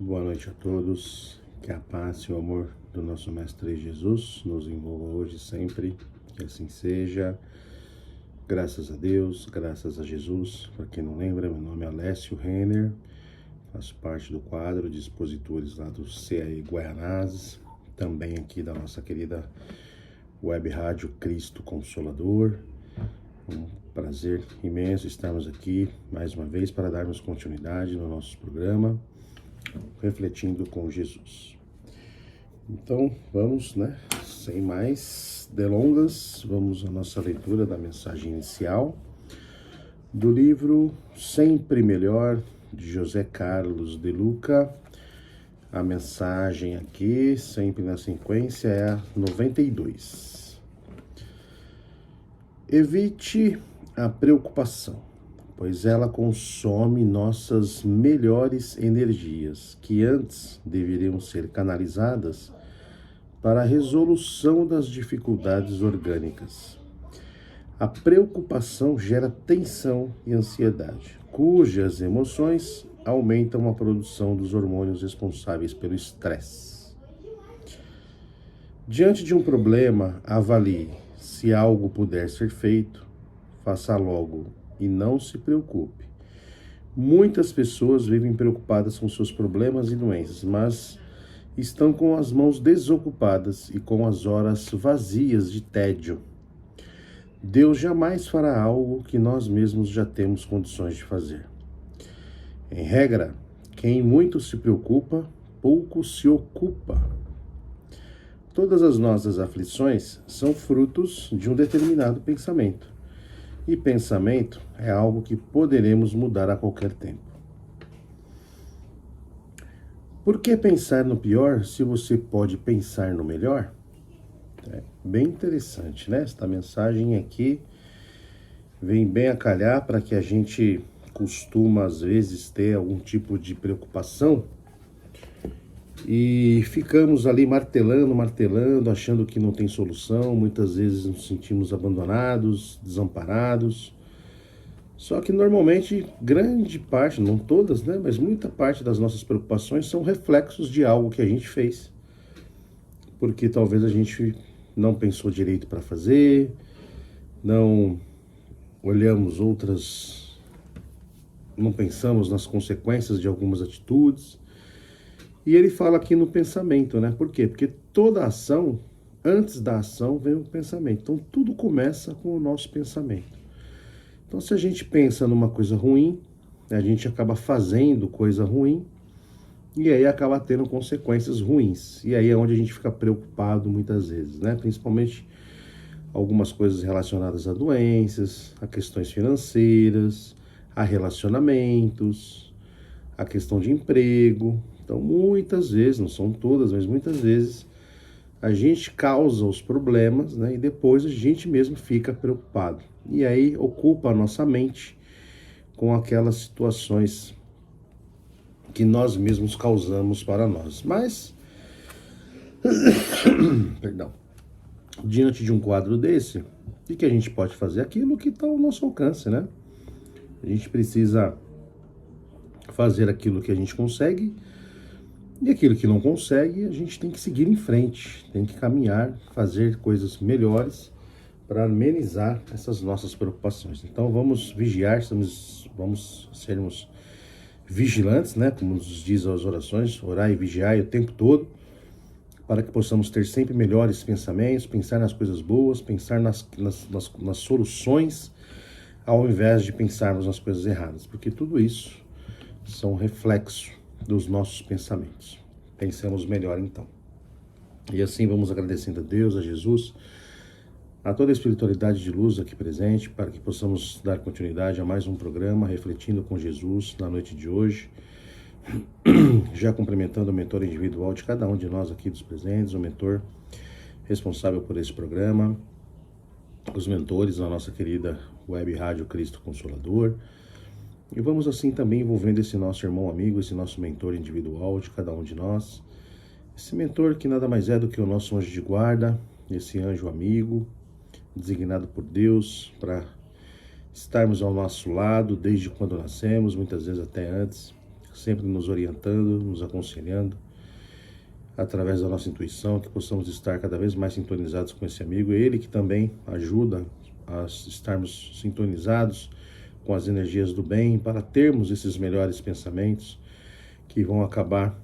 Boa noite a todos, que a paz e o amor do nosso Mestre Jesus nos envolva hoje e sempre, que assim seja. Graças a Deus, graças a Jesus. Para quem não lembra, meu nome é Alessio Renner, faço parte do quadro de expositores lá do CAE Guaianazes, também aqui da nossa querida Web Rádio Cristo Consolador. Um prazer imenso estarmos aqui mais uma vez para darmos continuidade no nosso programa, refletindo com Jesus. Então vamos, sem mais delongas, vamos à nossa leitura da mensagem inicial do livro Sempre Melhor, de José Carlos de Luca. A mensagem aqui, sempre na sequência, é a 92. Evite a preocupação, pois ela consome nossas melhores energias, que antes deveriam ser canalizadas para a resolução das dificuldades orgânicas. A preocupação gera tensão e ansiedade, cujas emoções aumentam a produção dos hormônios responsáveis pelo estresse. Diante de um problema, avalie se algo puder ser feito, faça logo e não se preocupe. Muitas pessoas vivem preocupadas com seus problemas e doenças, mas estão com as mãos desocupadas e com as horas vazias de tédio. Deus jamais fará algo que nós mesmos já temos condições de fazer. Em regra, quem muito se preocupa, pouco se ocupa. Todas as nossas aflições são frutos de um determinado pensamento. E pensamento é algo que poderemos mudar a qualquer tempo. Por que pensar no pior se você pode pensar no melhor? É bem interessante, né? Esta mensagem aqui vem bem a calhar para que a gente costuma, às vezes, ter algum tipo de preocupação e ficamos ali martelando, achando que não tem solução. Muitas vezes nos sentimos abandonados, desamparados. Só que normalmente, grande parte, não todas, mas muita parte das nossas preocupações são reflexos de algo que a gente fez. Porque talvez a gente não pensou direito para fazer, não olhamos não pensamos nas consequências de algumas atitudes. E ele fala aqui no pensamento, né? Por quê? Porque toda ação, antes da ação, vem o pensamento. Então tudo começa com o nosso pensamento. Então, se a gente pensa numa coisa ruim, a gente acaba fazendo coisa ruim e aí acaba tendo consequências ruins. E aí é onde a gente fica preocupado muitas vezes, né? Principalmente algumas coisas relacionadas a doenças, a questões financeiras, a relacionamentos, a questão de emprego. Então, muitas vezes, não são todas, mas muitas vezes, a gente causa os problemas, e depois a gente mesmo fica preocupado. E aí ocupa a nossa mente com aquelas situações que nós mesmos causamos para nós. Mas, diante de um quadro desse, o que a gente pode fazer? Aquilo que está ao nosso alcance, né? A gente precisa fazer aquilo que a gente consegue, e aquilo que não consegue, a gente tem que seguir em frente, tem que caminhar, fazer coisas melhores para amenizar essas nossas preocupações. Então vamos vigiar, vamos sermos vigilantes, como nos diz as orações, orar e vigiar o tempo todo, para que possamos ter sempre melhores pensamentos, pensar nas coisas boas, pensar nas soluções, ao invés de pensarmos nas coisas erradas, porque tudo isso são reflexo dos nossos pensamentos. Pensemos melhor então. E assim vamos agradecendo a Deus, a Jesus, a toda a espiritualidade de luz aqui presente, para que possamos dar continuidade a mais um programa, refletindo com Jesus na noite de hoje. Já cumprimentando o mentor individual de cada um de nós aqui dos presentes, o mentor responsável por esse programa, os mentores da nossa querida Web Rádio Cristo Consolador. E vamos assim também envolvendo esse nosso irmão amigo, esse nosso mentor individual de cada um de nós. Esse mentor que nada mais é do que o nosso anjo de guarda, esse anjo amigo, designado por Deus para estarmos ao nosso lado desde quando nascemos, muitas vezes até antes, sempre nos orientando, nos aconselhando, através da nossa intuição, que possamos estar cada vez mais sintonizados com esse amigo. Ele que também ajuda a estarmos sintonizados com as energias do bem, para termos esses melhores pensamentos que vão acabar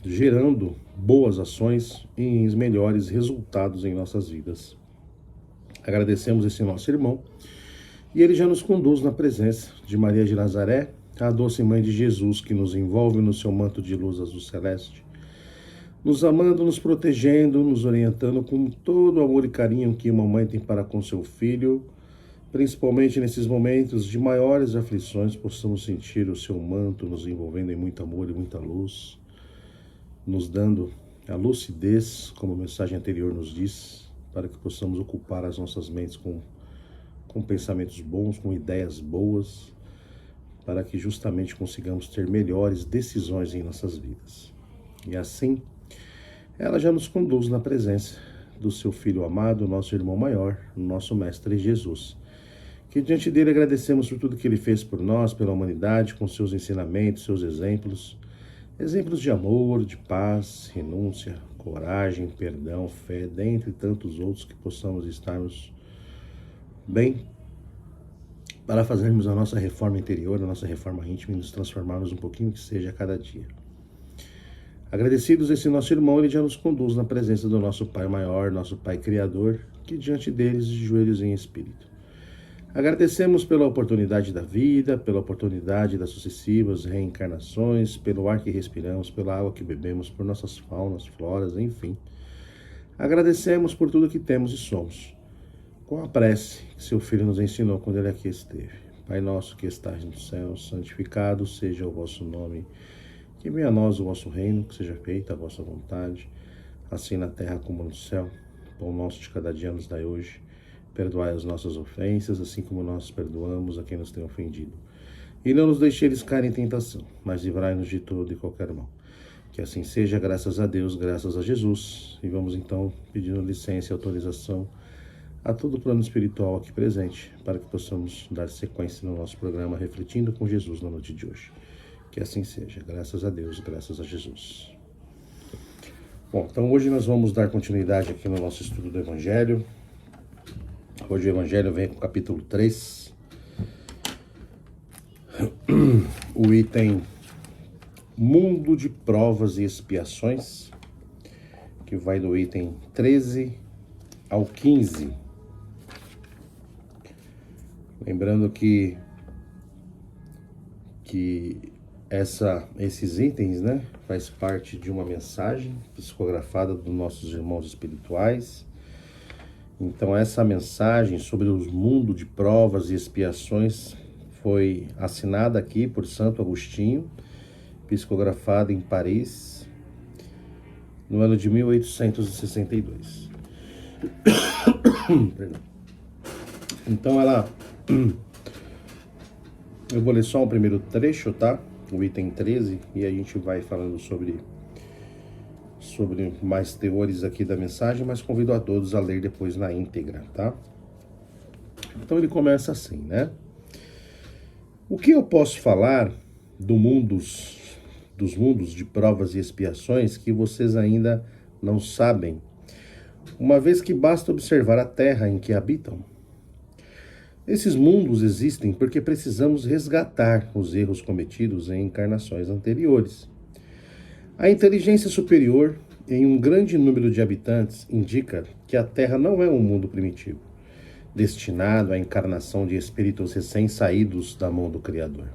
gerando boas ações e melhores resultados em nossas vidas. Agradecemos esse nosso irmão e ele já nos conduz na presença de Maria de Nazaré, a doce mãe de Jesus, que nos envolve no seu manto de luz azul celeste, nos amando, nos protegendo, nos orientando com todo o amor e carinho que uma mãe tem para com seu filho. Principalmente nesses momentos de maiores aflições, possamos sentir o seu manto nos envolvendo em muito amor e muita luz, nos dando a lucidez, como a mensagem anterior nos diz, para que possamos ocupar as nossas mentes com pensamentos bons, com ideias boas, para que justamente consigamos ter melhores decisões em nossas vidas. E assim, ela já nos conduz na presença do seu Filho amado, nosso irmão maior, nosso Mestre Jesus, que diante dele agradecemos por tudo que ele fez por nós, pela humanidade, com seus ensinamentos, seus exemplos de amor, de paz, renúncia, coragem, perdão, fé, dentre tantos outros, que possamos estarmos bem para fazermos a nossa reforma interior, a nossa reforma íntima e nos transformarmos um pouquinho que seja a cada dia. Agradecidos esse nosso irmão, ele já nos conduz na presença do nosso Pai maior, nosso Pai Criador, que diante deles de joelhos em espírito. Agradecemos pela oportunidade da vida, pela oportunidade das sucessivas reencarnações, pelo ar que respiramos, pela água que bebemos, por nossas faunas, floras, enfim. Agradecemos por tudo que temos e somos, com a prece que seu Filho nos ensinou quando ele aqui esteve. Pai nosso que estás no céu, santificado seja o vosso nome. Que venha a nós o vosso reino, que seja feita a vossa vontade, assim na terra como no céu. O pão nosso de cada dia nos dai hoje. Perdoai as nossas ofensas, assim como nós perdoamos a quem nos tem ofendido. E não nos deixeis cair em tentação, mas livrai-nos de todo e qualquer mal. Que assim seja, graças a Deus, graças a Jesus. E vamos então pedindo licença e autorização a todo o plano espiritual aqui presente, para que possamos dar sequência no nosso programa Refletindo com Jesus na noite de hoje. Que assim seja, graças a Deus, graças a Jesus. Bom, então hoje nós vamos dar continuidade aqui no nosso estudo do Evangelho. Hoje o Evangelho vem com o capítulo 3, o item Mundo de Provas e Expiações, que vai do item 13 ao 15. Lembrando que esses itens, né, faz parte de uma mensagem psicografada dos nossos irmãos espirituais. Então essa mensagem sobre o mundo de provas e expiações foi assinada aqui por Santo Agostinho, psicografada em Paris, no ano de 1862. Então eu vou ler só o primeiro trecho, tá? O item 13, e a gente vai falando sobre mais teores aqui da mensagem, mas convido a todos a ler depois na íntegra, tá? Então ele começa assim, né? O que eu posso falar dos mundos de provas e expiações que vocês ainda não sabem, uma vez que basta observar a terra em que habitam? Esses mundos existem porque precisamos resgatar os erros cometidos em encarnações anteriores. A inteligência superior em um grande número de habitantes indica que a Terra não é um mundo primitivo, destinado à encarnação de espíritos recém-saídos da mão do Criador.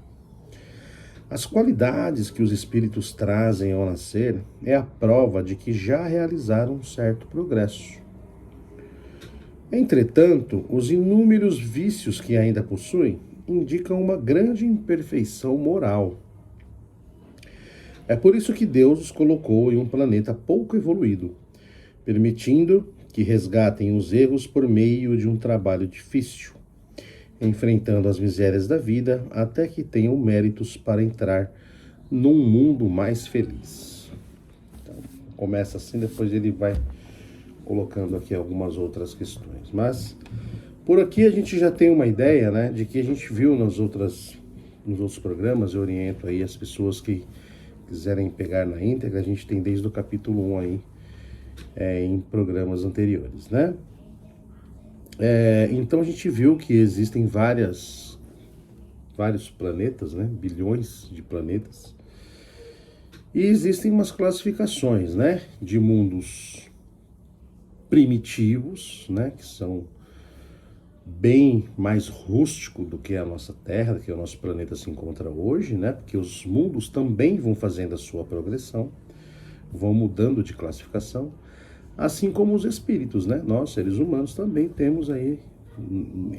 As qualidades que os espíritos trazem ao nascer é a prova de que já realizaram um certo progresso. Entretanto, os inúmeros vícios que ainda possuem indicam uma grande imperfeição moral. É por isso que Deus os colocou em um planeta pouco evoluído, permitindo que resgatem os erros por meio de um trabalho difícil, enfrentando as misérias da vida até que tenham méritos para entrar num mundo mais feliz. Então, começa assim, depois ele vai colocando aqui algumas outras questões. Mas por aqui a gente já tem uma ideia, né, de que a gente viu nas outras nos outros programas, eu oriento aí as pessoas que quiserem pegar na íntegra, a gente tem desde o capítulo 1 aí, em programas anteriores, né? Então a gente viu que existem vários planetas, né? Bilhões de planetas. E existem umas classificações, né? De mundos primitivos, né? Que são bem mais rústico do que a nossa Terra, que o nosso planeta se encontra hoje, né? Porque os mundos também vão fazendo a sua progressão, vão mudando de classificação, assim como os espíritos, né? Nós, seres humanos, também temos aí,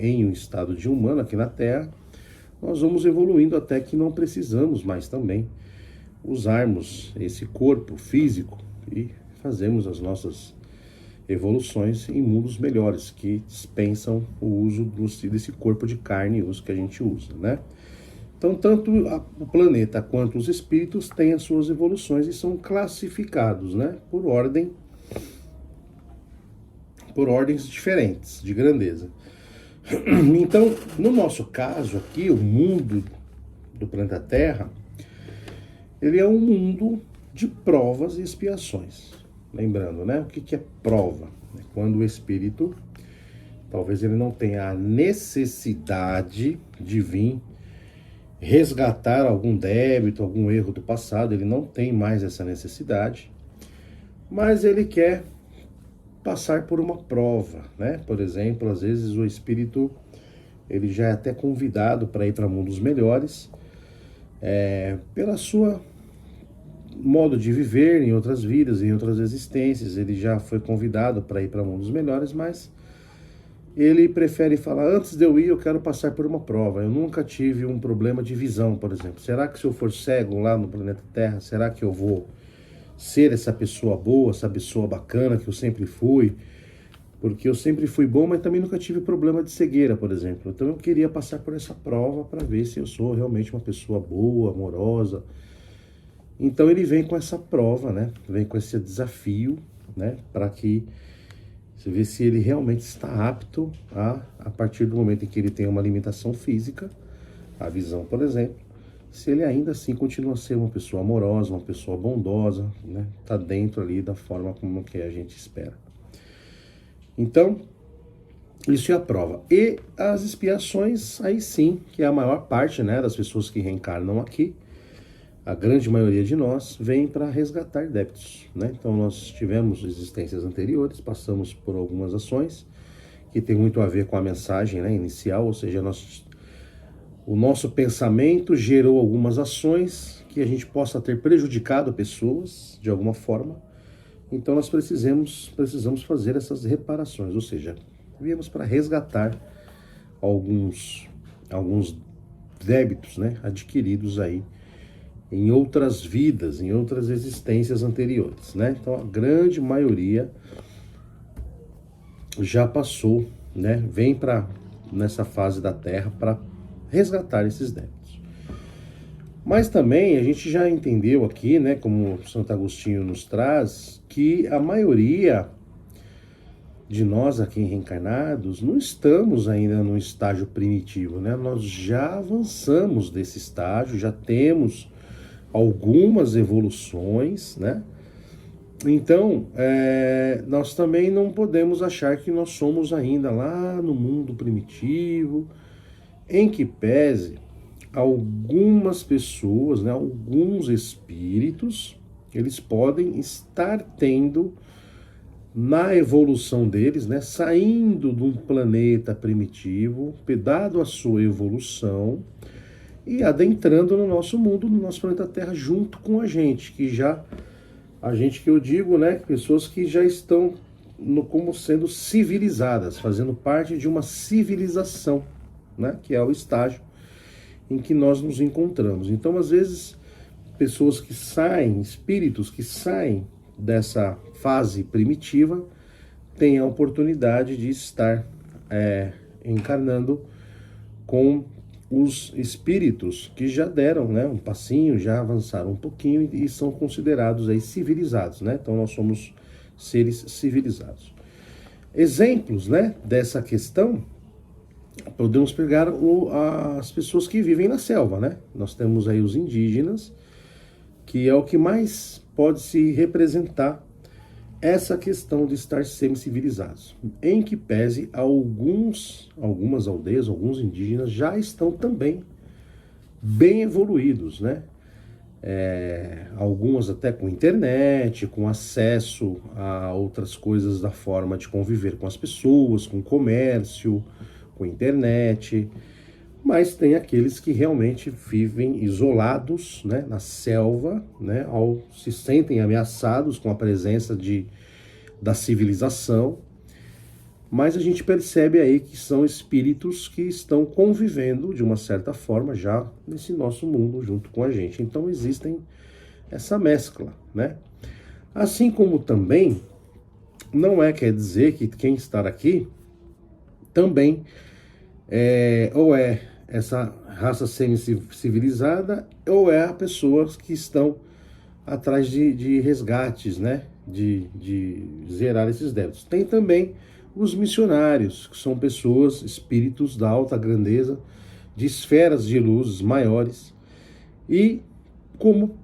em um estado de humano aqui na Terra, nós vamos evoluindo até que não precisamos mais também usarmos esse corpo físico e fazemos as nossas evoluções em mundos melhores, que dispensam o uso desse corpo de carne e uso que a gente usa, né? Então, tanto o planeta quanto os espíritos têm as suas evoluções e são classificados, né? Por ordens diferentes de grandeza. Então, no nosso caso aqui, o mundo do planeta Terra, ele é um mundo de provas e expiações. Lembrando, né? O que é prova? É quando o espírito, talvez ele não tenha a necessidade de vir resgatar algum débito, algum erro do passado, ele não tem mais essa necessidade, mas ele quer passar por uma prova, né? Por exemplo, às vezes o espírito, ele já é até convidado para ir para mundos melhores, pela sua modo de viver em outras vidas, em outras existências, ele já foi convidado para ir para mundos melhores, mas ele prefere falar, antes de eu ir, eu quero passar por uma prova. Eu nunca tive um problema de visão, por exemplo. Será que se eu for cego lá no planeta Terra, será que eu vou ser essa pessoa boa, essa pessoa bacana que eu sempre fui? Porque eu sempre fui bom, mas também nunca tive problema de cegueira, por exemplo. Então eu queria passar por essa prova para ver se eu sou realmente uma pessoa boa, amorosa. Então ele vem com essa prova, né? Vem com esse desafio, né? Para que você vê se ele realmente está apto a partir do momento em que ele tem uma limitação física, a visão, por exemplo, se ele ainda assim continua a ser uma pessoa amorosa, uma pessoa bondosa, né? Tá dentro ali da forma como que a gente espera. Então, isso é a prova. E as expiações, aí sim, que é a maior parte, né, das pessoas que reencarnam aqui, a grande maioria de nós vem para resgatar débitos, né? Então nós tivemos existências anteriores, passamos por algumas ações que tem muito a ver com a mensagem, né, inicial, ou seja, o nosso pensamento gerou algumas ações que a gente possa ter prejudicado pessoas de alguma forma. Então nós precisamos fazer essas reparações, ou seja, viemos para resgatar alguns débitos, né, adquiridos aí em outras vidas, em outras existências anteriores, né? Então a grande maioria já passou, né? Vem nessa fase da Terra para resgatar esses débitos. Mas também a gente já entendeu aqui, né, como Santo Agostinho nos traz, que a maioria de nós aqui reencarnados não estamos ainda no estágio primitivo, né? Nós já avançamos desse estágio, já temos algumas evoluções, né? Então, nós também não podemos achar que nós somos ainda lá no mundo primitivo, em que pese algumas pessoas, né, alguns espíritos, eles podem estar tendo na evolução deles, né, saindo de um planeta primitivo, dado a sua evolução, e adentrando no nosso mundo, no nosso planeta Terra, junto com a gente, que eu digo, né, pessoas que já estão como sendo civilizadas, fazendo parte de uma civilização, né, que é o estágio em que nós nos encontramos. Então, às vezes, pessoas que saem, espíritos que saem dessa fase primitiva, têm a oportunidade de estar encarnando com os espíritos que já deram, né, um passinho, já avançaram um pouquinho e são considerados aí civilizados, né? Então nós somos seres civilizados. Exemplos, né, dessa questão podemos pegar as pessoas que vivem na selva, né? Nós temos aí os indígenas, que é o que mais pode se representar essa questão de estar semi-civilizados. Em que pese algumas aldeias, alguns indígenas já estão também bem evoluídos, né? Algumas até com internet, com acesso a outras coisas da forma de conviver com as pessoas, com comércio, com internet, mas tem aqueles que realmente vivem isolados, né, na selva, né, se sentem ameaçados com a presença da civilização, mas a gente percebe aí que são espíritos que estão convivendo de uma certa forma já nesse nosso mundo junto com a gente. Então existem essa mescla, né? Assim como também não quer dizer que quem está aqui também ou é essa raça semi-civilizada ou é pessoas que estão atrás de resgates, né? De zerar esses débitos. Tem também os missionários, que são pessoas, espíritos da alta grandeza, de esferas de luzes maiores, e como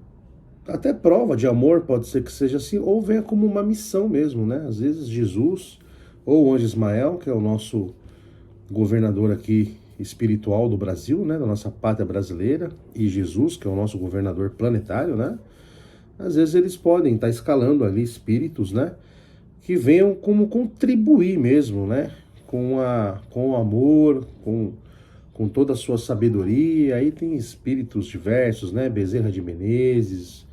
até prova de amor, pode ser que seja assim, ou venha como uma missão mesmo, né? Às vezes Jesus, ou o Anjo Ismael, que é o nosso governador aqui espiritual do Brasil, né? Da nossa pátria brasileira, e Jesus, que é o nosso governador planetário, né? Às vezes eles podem estar escalando ali espíritos, né? Que venham como contribuir mesmo, né? Com o amor, com toda a sua sabedoria. Aí tem espíritos diversos, né? Bezerra de Menezes,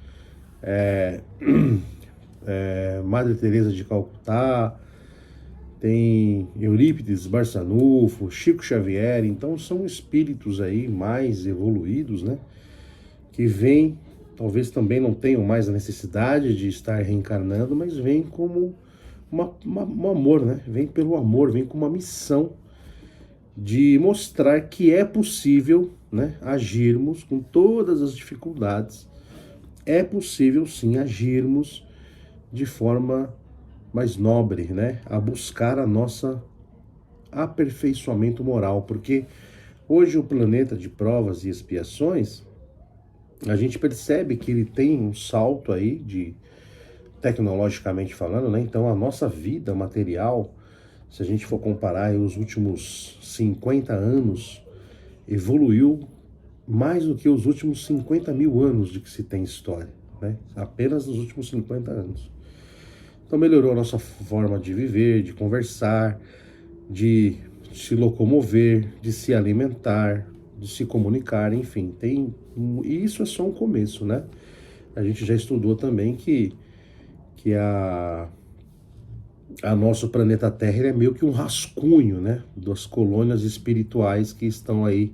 Madre Teresa de Calcutá, tem Eurípides Barçanufo, Chico Xavier. Então são espíritos aí mais evoluídos, né? Que vêm, talvez também não tenham mais a necessidade de estar reencarnando, mas vêm como um amor, né? Vem pelo amor, vem com uma missão de mostrar que é possível, né, agirmos com todas as dificuldades. É possível sim agirmos de forma mais nobre, né? A buscar a nossa aperfeiçoamento moral, porque hoje o planeta de provas e expiações, a gente percebe que ele tem um salto aí tecnologicamente falando, né? Então a nossa vida material, se a gente for comparar os últimos 50 anos, evoluiu mais do que os últimos 50 mil anos de que se tem história, né? Apenas nos últimos 50 anos. Então melhorou a nossa forma de viver, de conversar, de se locomover, de se alimentar, de se comunicar, enfim. E isso é só um começo, né? A gente já estudou também que a nosso planeta Terra é meio que um rascunho, né, das colônias espirituais que estão aí,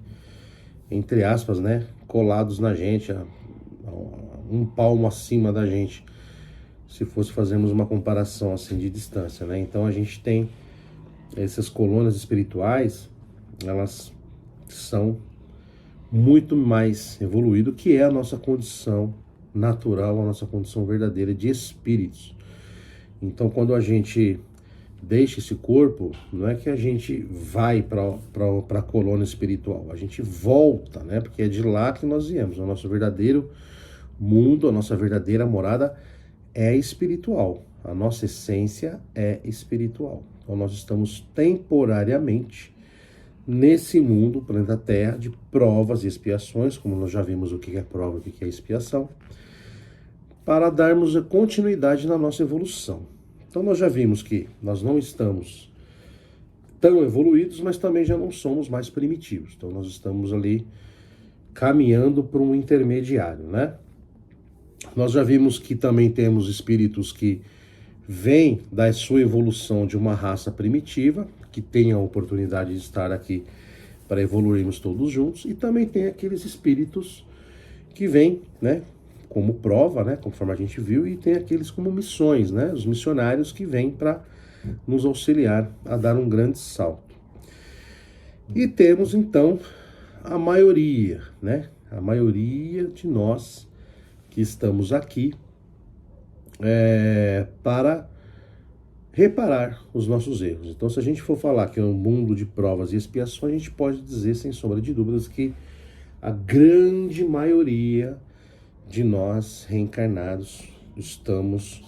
entre aspas, né, colados na gente, um palmo acima da gente, se fosse fazermos uma comparação assim de distância, né? Então a gente tem essas colônias espirituais, elas são muito mais evoluídas, que é a nossa condição natural, a nossa condição verdadeira de espíritos. Então, quando a gente deixa esse corpo, não é que a gente vai para a colônia espiritual, a gente volta, né? Porque é de lá que nós viemos. O nosso verdadeiro mundo, a nossa verdadeira morada é espiritual. A nossa essência é espiritual. Então, nós estamos temporariamente nesse mundo, planeta Terra, de provas e expiações, como nós já vimos o que é prova e o que é expiação, para darmos a continuidade na nossa evolução. Então nós já vimos que nós não estamos tão evoluídos, mas também já não somos mais primitivos. Então nós estamos ali caminhando para um intermediário, né? Nós já vimos que também temos espíritos que vêm da sua evolução de uma raça primitiva, que tem a oportunidade de estar aqui para evoluirmos todos juntos, e também tem aqueles espíritos que vêm, né, como prova, né, conforme a gente viu, e tem aqueles como missões, né, os missionários que vêm para nos auxiliar a dar um grande salto. E temos então a maioria, né, a maioria de nós que estamos aqui para reparar os nossos erros. Então, se a gente for falar que é um mundo de provas e expiações, a gente pode dizer, sem sombra de dúvidas, que a grande maioria de nós reencarnados estamos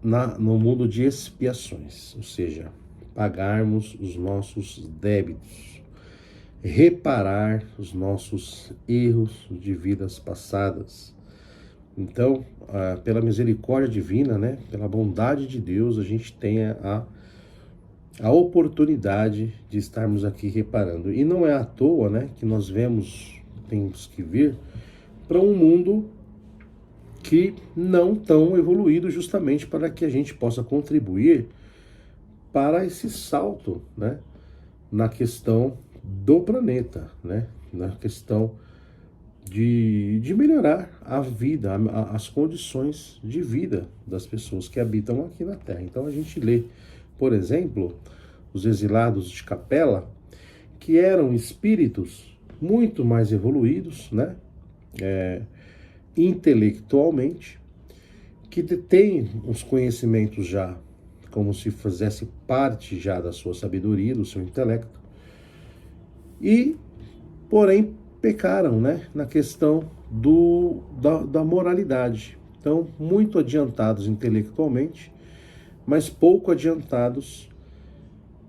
no mundo de expiações, ou seja, pagarmos os nossos débitos, reparar os nossos erros de vidas passadas. Então, pela misericórdia divina, né, pela bondade de Deus, a gente tem a oportunidade de estarmos aqui reparando. E não é à toa, né, que nós temos que vir para um mundo que não tão evoluído, justamente para que a gente possa contribuir para esse salto, né, na questão do planeta, né, na questão de melhorar a vida, as condições de vida das pessoas que habitam aqui na Terra. Então a gente lê, por exemplo, os exilados de Capela, que eram espíritos muito mais evoluídos, né, intelectualmente, que detêm os conhecimentos já como se fizesse parte já da sua sabedoria, do seu intelecto, e, porém, pecaram, né, na questão da moralidade. Então, muito adiantados intelectualmente, mas pouco adiantados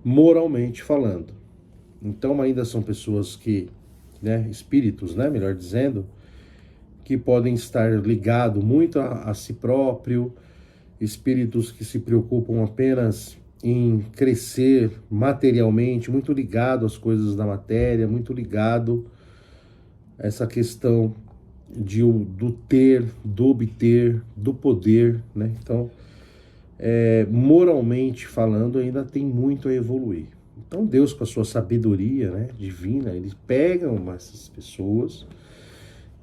moralmente falando. Então, ainda são pessoas que, né, espíritos, né, melhor dizendo, que podem estar ligados muito a si próprio, espíritos que se preocupam apenas em crescer materialmente, muito ligado às coisas da matéria, muito ligado a essa questão do ter, do obter, do poder, né? Então, moralmente falando, ainda tem muito a evoluir. Então, Deus, com a sua sabedoria, né, divina, ele pega essas pessoas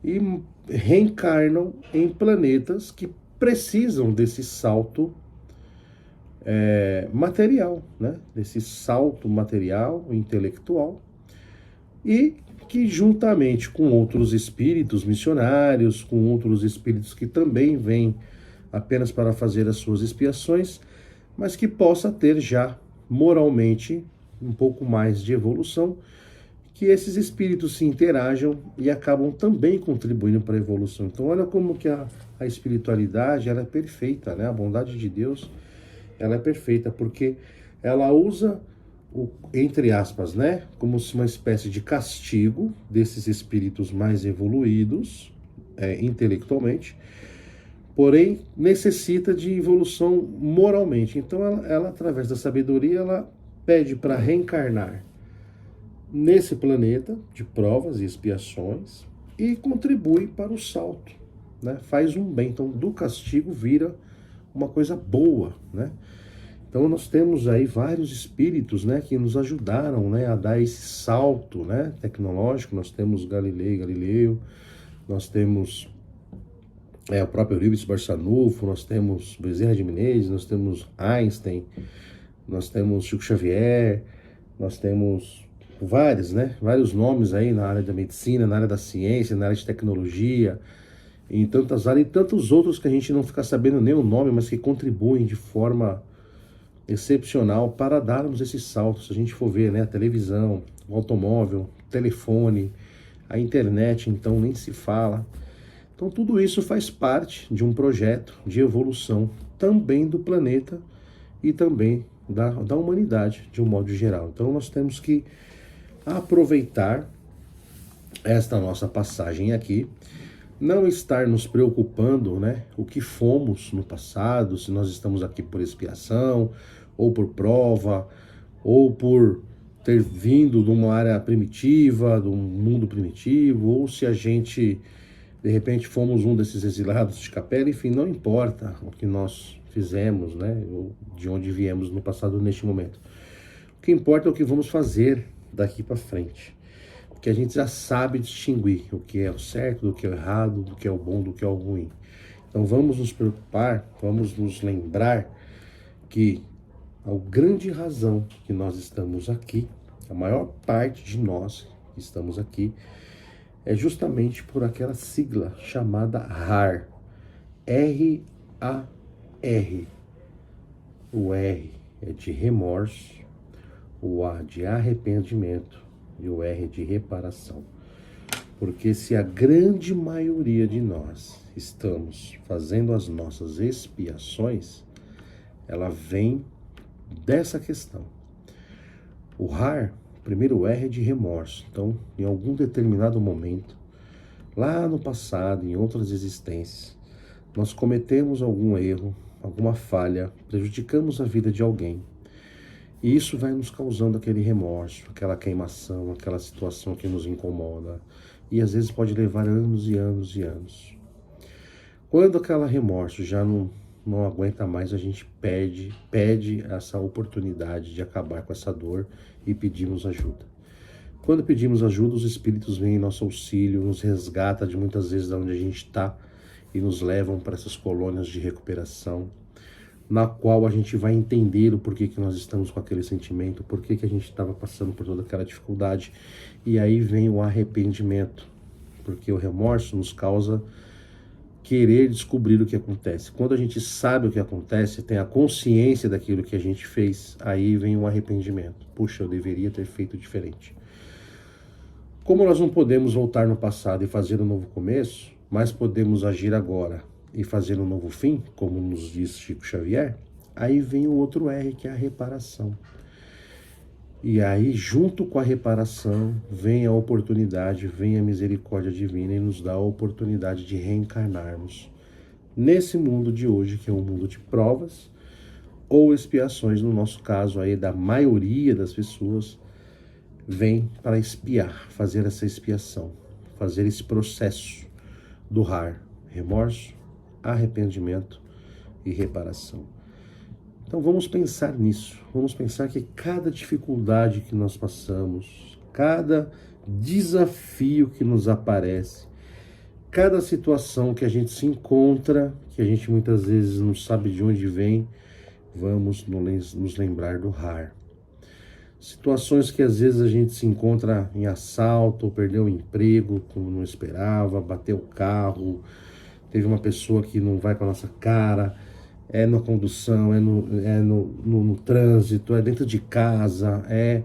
e reencarnam em planetas que precisam desse salto material, né? Desse salto material, intelectual, e que juntamente com outros espíritos missionários, com outros espíritos que também vêm apenas para fazer as suas expiações, mas que possa ter já moralmente um pouco mais de evolução, que esses espíritos se interajam e acabam também contribuindo para a evolução. Então olha como que a espiritualidade, ela é perfeita, né? A bondade de Deus, ela é perfeita, porque ela usa, entre aspas, né, como se uma espécie de castigo desses espíritos mais evoluídos, intelectualmente, porém necessita de evolução moralmente. Então ela através da sabedoria, ela pede para reencarnar nesse planeta de provas e expiações e contribui para o salto, né? Faz um bem. Então, do castigo vira uma coisa boa, né? Então, nós temos aí vários espíritos, né, que nos ajudaram, né, a dar esse salto, né, tecnológico. Nós temos Galileu, nós temos o próprio Eurípides Barçanufo, nós temos Bezerra de Menezes, nós temos Einstein, nós temos Chico Xavier, nós temos vários nomes aí na área da medicina, na área da ciência, na área de tecnologia, em tantas áreas, e tantos outros que a gente não fica sabendo nem o nome, mas que contribuem de forma excepcional para darmos esse salto. Se a gente for ver, né, a televisão, o automóvel, o telefone, a internet, então nem se fala. Então tudo isso faz parte de um projeto de evolução também do planeta e também da humanidade de um modo geral. Então nós temos que aproveitar esta nossa passagem aqui, não estar nos preocupando, né, o que fomos no passado, se nós estamos aqui por expiação, ou por prova, ou por ter vindo de uma área primitiva, de um mundo primitivo, ou se a gente, de repente, fomos um desses exilados de Capela. Enfim, não importa o que nós fizemos, né, ou de onde viemos no passado neste momento. O que importa é o que vamos fazer daqui para frente, porque a gente já sabe distinguir o que é o certo do que é o errado, do que é o bom do que é o ruim. Então vamos nos preocupar, vamos nos lembrar que a grande razão que nós estamos aqui, a maior parte de nós que estamos aqui, é justamente por aquela sigla chamada RAR, R-A-R. o R é de remorso, o A de arrependimento e o R de reparação. Porque se a grande maioria de nós estamos fazendo as nossas expiações, ela vem dessa questão. O RAR, primeiro R é de remorso. Então, em algum determinado momento, lá no passado, em outras existências, nós cometemos algum erro, alguma falha, prejudicamos a vida de alguém. E isso vai nos causando aquele remorso, aquela queimação, aquela situação que nos incomoda. E às vezes pode levar anos e anos e anos. Quando aquele remorso já não aguenta mais, a gente pede essa oportunidade de acabar com essa dor e pedimos ajuda. Quando pedimos ajuda, os espíritos vêm em nosso auxílio, nos resgata de muitas vezes de onde a gente está e nos levam para essas colônias de recuperação, na qual a gente vai entender o porquê que nós estamos com aquele sentimento, porquê que a gente estava passando por toda aquela dificuldade. E aí vem o arrependimento, porque o remorso nos causa querer descobrir o que acontece. Quando a gente sabe o que acontece, tem a consciência daquilo que a gente fez, aí vem o arrependimento. Puxa, eu deveria ter feito diferente. Como nós não podemos voltar no passado e fazer um novo começo, mas podemos agir agora e fazer um novo fim, como nos diz Chico Xavier, aí vem o outro R, que é a reparação. E aí, junto com a reparação, vem a oportunidade, vem a misericórdia divina e nos dá a oportunidade de reencarnarmos nesse mundo de hoje, que é um mundo de provas ou expiações, no nosso caso aí da maioria das pessoas, vem para expiar, fazer essa expiação, fazer esse processo do RAR, remorso, arrependimento e reparação. Então vamos pensar nisso, vamos pensar que cada dificuldade que nós passamos, cada desafio que nos aparece, cada situação que a gente se encontra, que a gente muitas vezes não sabe de onde vem, vamos nos lembrar do RAR. Situações que às vezes a gente se encontra em assalto, ou perdeu o emprego como não esperava, bateu o carro, teve uma pessoa que não vai com a nossa cara, é na condução, é no trânsito, é dentro de casa, é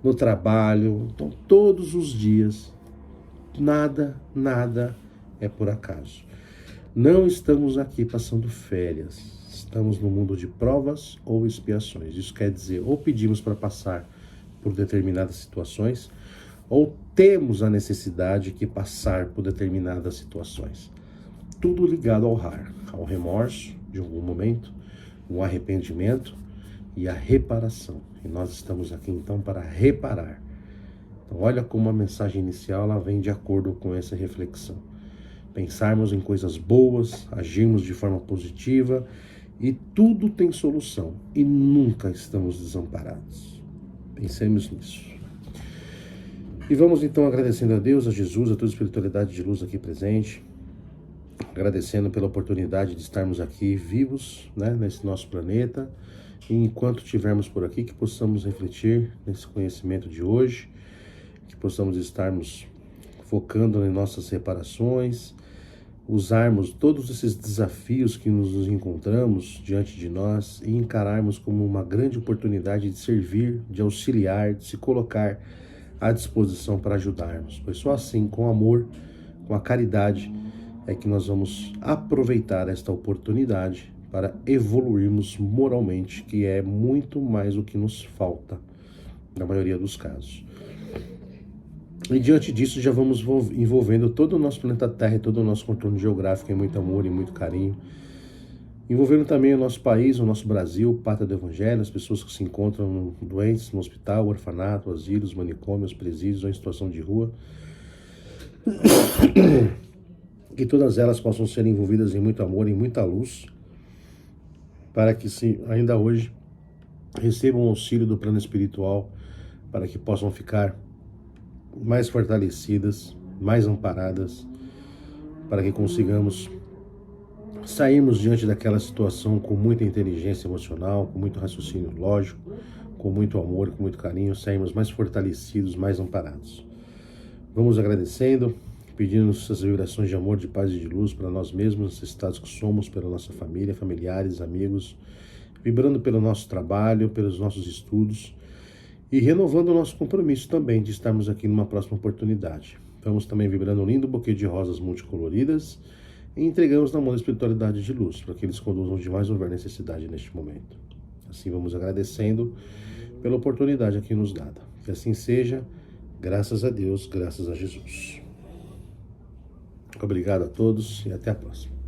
no trabalho. Então todos os dias, nada é por acaso. Não estamos aqui passando férias, estamos no mundo de provas ou expiações. Isso quer dizer, ou pedimos para passar por determinadas situações, ou temos a necessidade de passar por determinadas situações. Tudo ligado ao RAR, ao remorso de algum momento, o arrependimento e a reparação. E nós estamos aqui então para reparar. Então olha como a mensagem inicial ela vem de acordo com essa reflexão. Pensarmos em coisas boas, agirmos de forma positiva e tudo tem solução e nunca estamos desamparados. Pensemos nisso. E vamos então agradecendo a Deus, a Jesus, a toda a espiritualidade de luz aqui presente, agradecendo pela oportunidade de estarmos aqui vivos, né, nesse nosso planeta, e enquanto estivermos por aqui, que possamos refletir nesse conhecimento de hoje, que possamos estarmos focando em nossas reparações, usarmos todos esses desafios que nos encontramos diante de nós e encararmos como uma grande oportunidade de servir, de auxiliar, de se colocar à disposição para ajudarmos. Pois só assim, com amor, com a caridade, é que nós vamos aproveitar esta oportunidade para evoluirmos moralmente, que é muito mais o que nos falta, na maioria dos casos. E diante disso já vamos envolvendo todo o nosso planeta Terra e todo o nosso contorno geográfico em muito amor e muito carinho. Envolvendo também o nosso país, o nosso Brasil, pátria do Evangelho, as pessoas que se encontram doentes no hospital, orfanato, asilos, manicômios, presídios ou em situação de rua. Que todas elas possam ser envolvidas em muito amor e muita luz, para que ainda hoje recebam o auxílio do plano espiritual, para que possam ficar mais fortalecidas, mais amparadas, para que consigamos sairmos diante daquela situação com muita inteligência emocional, com muito raciocínio lógico, com muito amor, com muito carinho, sairmos mais fortalecidos, mais amparados. Vamos agradecendo, pedindo essas vibrações de amor, de paz e de luz para nós mesmos, necessitados que somos, pela nossa família, familiares, amigos, vibrando pelo nosso trabalho, pelos nossos estudos e renovando o nosso compromisso também de estarmos aqui numa próxima oportunidade. Vamos também vibrando um lindo buquê de rosas multicoloridas e entregamos na mão da espiritualidade de luz, para que eles conduzam de mais houver necessidade neste momento. Assim vamos agradecendo pela oportunidade aqui nos dada. Que assim seja, graças a Deus, graças a Jesus. Obrigado a todos e até a próxima.